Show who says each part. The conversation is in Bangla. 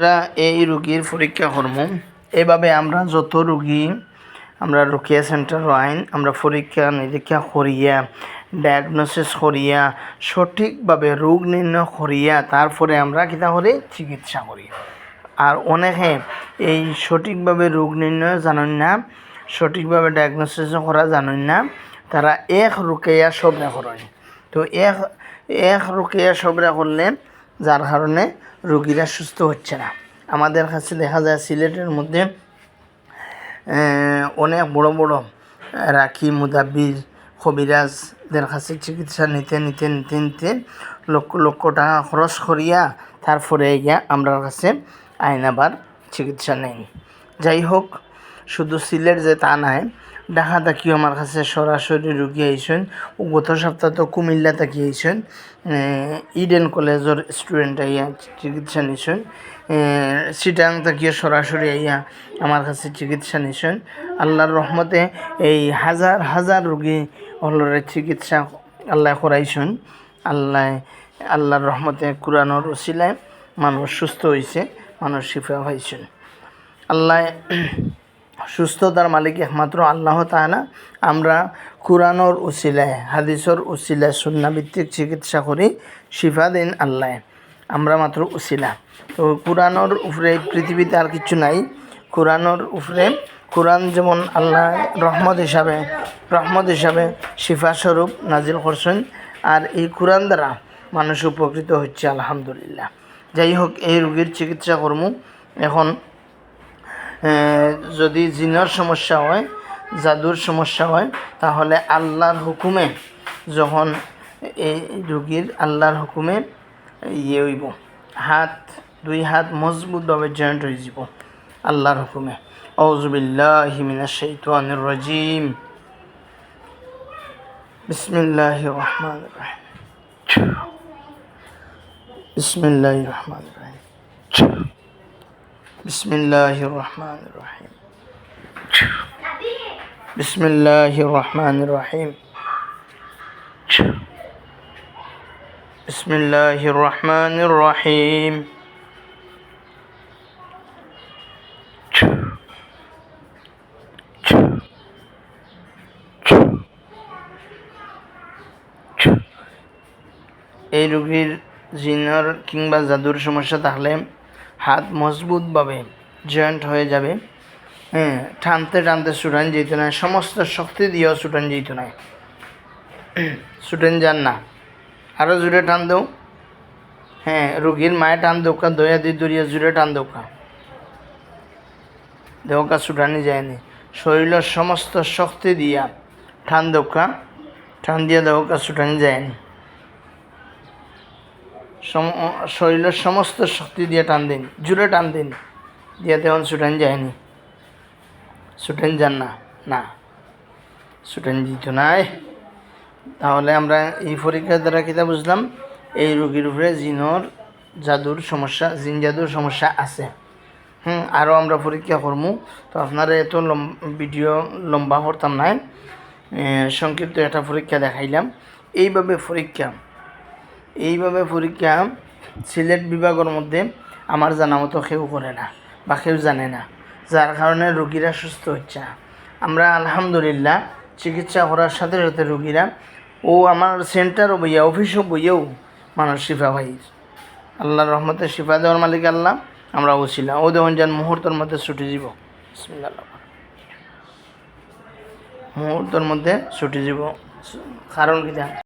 Speaker 1: আমরা এই রোগীর পরীক্ষা করব। এভাবে আমরা যত রোগী আমরা রোকেয়া সেন্টার আইন আমরা পরীক্ষা নিরীক্ষা করিয়া ডায়াগনোসিস করিয়া সঠিকভাবে রোগ নির্ণয় করিয়া তারপরে আমরা কিতা করি চিকিৎসা করি। আর অনেকে এই সঠিকভাবে রোগ নির্ণয় জানেন না, সঠিকভাবে ডায়াগনোসিস করা জানেন না, তারা এক রোকেয়া সবরা করেন। তো এক রোকেয়া সবরা করলে যার কারণে রোগীরা সুস্থ হচ্ছে না। আমাদের কাছে দেখা যায় সিলেটের মধ্যে অনেক বড় বড় রাখি মুদাব্বির কবিরাজদের কাছে চিকিৎসা নিতে লক্ষ লক্ষ টাকা খরচ করিয়া তারপরে গিয়া আমরা কাছে আবার চিকিৎসা নেই। যাই হোক, শুধু সিলেট যে তা নাই, ঢাকা তাকিও আমার কাছে সরাসরি রুগী আইসেন। গত সপ্তাহ তো কুমিল্লা তাকি আইসেন, ইডেন কলেজের স্টুডেন্ট আইয়া চিকিৎসা নিছেন। চিটাং তাকিও সরাসরি আইয়া আমার কাছে চিকিৎসা নিছেন। আল্লাহর রহমতে এই হাজার হাজার রুগী হলরে চিকিৎসা আল্লাহ করাইছেন। আল্লাহর রহমতে কুরআনের উসিলায় মানুষ সুস্থ হয়েছে, মানুষ শিফা হয়েছেন। আল্লাহ সুস্থতার মালিক একমাত্র আল্লাহ তাআলা। আমরা কুরআনের উসিলায় হাদিসের উসিলায় সুন্নাহভিত্তিক চিকিৎসা করি, শিফা দিন আল্লাহ। আমরা মাত্র উসিলা। তো কুরআনের উপরে পৃথিবীতে আর কিছু নাই। কুরআনের উপরে কুরআন যেমন আল্লাহ রহমত হিসাবে শিফা স্বরূপ নাজিল করছেন, আর এই কুরআন দ্বারা মানুষ উপকৃত হচ্ছে আলহামদুলিল্লাহ। যাই হোক, এই রোগীর চিকিৎসা কর্ম এখন যদি জিনের সমস্যা হয়, জাদুর সমস্যা হয়, তাহলে আল্লাহর হুকুমে যখন এই রোগীর আল্লাহর হুকুমে হইব, দুই হাত মজবুতভাবে জয়েন্ট হয়ে যাব আল্লাহর হুকুমে। আউযু বিল্লাহি মিনাশ শাইতানির রাজিম। বিসমিল্লাহির রহমানির রহিম। বিসমিল্লাহির রহমানির রহিম। বিসমিল্লাহির রহমানির রহিম। বিসমিল্লাহির রহমানির রহিম। বিসমিল্লাহির রহমানির রহিম। এই রোগীর জিনের কিংবা জাদুর সমস্যা থাকলে হাত মজবুতভাবে জয়েন্ট হয়ে যাবে। টানতে ছুটান যেত না, সমস্ত শক্তি দিয়েও ছুটান যেত না, ছুটেন যান না। আরও জোরে টান দেও। রোগীর মায়ে টান দৌকা, দয়া দিয়ে দরিয়া জোরে টান দৌকা, দেওকা ছুটানি যায়নি। শরীরের সমস্ত শক্তি দিয়া টান দৌকা, টান দিয়া দেওকা ছুটানি যায়নি। শরীরের সমস্ত শক্তি দিয়ে টান দিন, জোরে টান দিন, দিয়ে তেমন ছুটান যায়নি, ছুটেন যান না, না ছুটেন দিত নাই। তাহলে আমরা এই পরীক্ষার দ্বারা কিতা বুঝলাম, এই রোগীর উপরে জিন জাদুর সমস্যা আছে। আরও আমরা পরীক্ষা করবো। তো আপনারা এত ভিডিও লম্বা করতাম নাই, সংক্ষিপ্ত একটা পরীক্ষা দেখাইলাম। এইভাবে পরীক্ষা সিলেট বিভাগের মধ্যে আমার জানা মতো কেউ করে না বা কেউ জানে না, যার কারণে রোগীরা সুস্থ হচ্ছে না। আমরা আলহামদুলিল্লাহ চিকিৎসা করার সাথে সাথে রোগীরা আমার সেন্টারও বইয়া অফিসও বইয়েও মানুষ শিফা পাই। আল্লাহর রহমতে শিফা দেওয়ার মালিক আল্লাহ। আমরা ওসিলা দেখুন যান মুহূর্তের মধ্যে ছুটি যাব, মুহূর্তের মধ্যে ছুটি যাব। কারণ কি